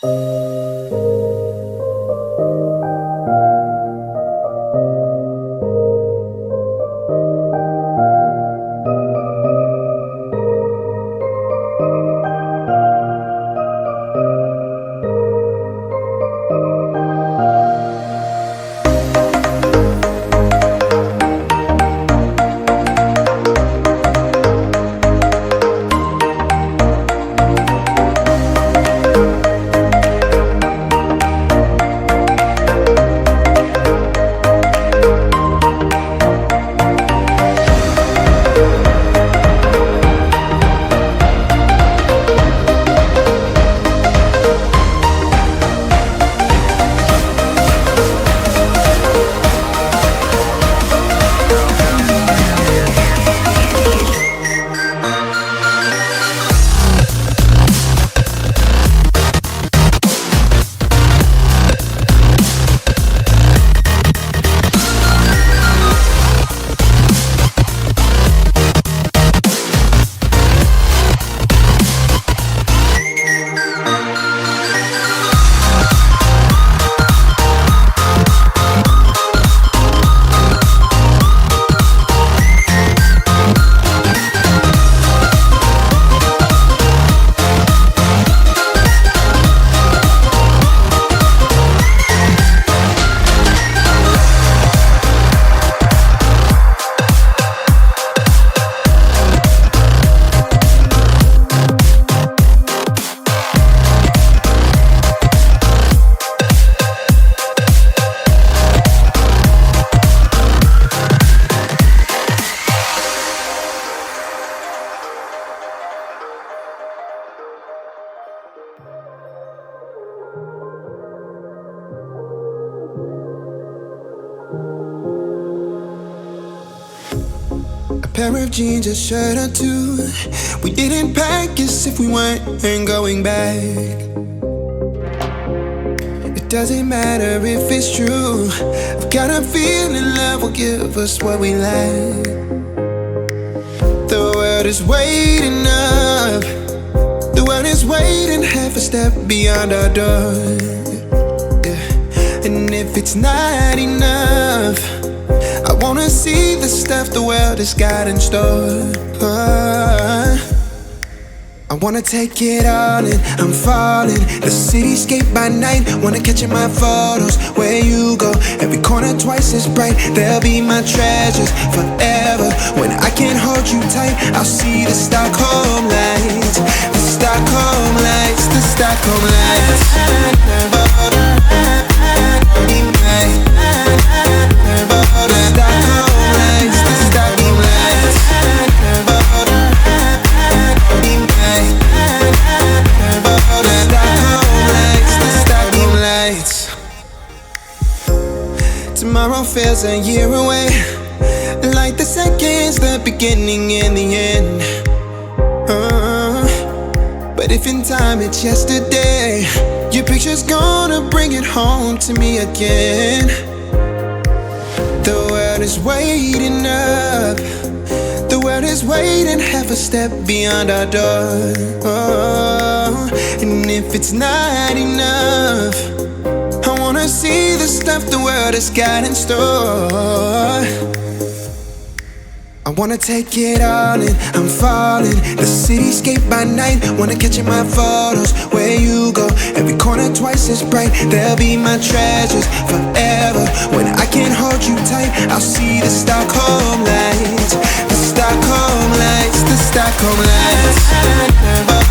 Pair of jeans, a shirt or two. We didn't pack as if we weren't going back. It doesn't matter if it's true. I've got a feeling love will give us what we lack. The world is waiting up. The world is waiting half a step beyond our door. Yeah. And if it's not enough, I wanna see the stuff the world has got in store. I wanna take it all in, I'm falling. The cityscape by night, wanna catch in my photos. Where you go, every corner twice as bright. They'll be my treasures forever. When I can't hold you tight, I'll see the Stockholm lights. The Stockholm lights, the Stockholm lights. Tomorrow feels a year away, like the seconds, the beginning and the end. But if in time it's yesterday, your picture's gonna bring it home to me again. The world is waiting up. The world is waiting half a step beyond our door. And if it's not enough, I wanna see the stuff the world has got in store. I wanna take it all in, I'm falling. The cityscape by night, wanna catch in my photos. Where you go, every corner twice as bright. They'll be my treasures forever. When I can't hold you tight, I'll see the Stockholm lights. The Stockholm lights, the Stockholm lights.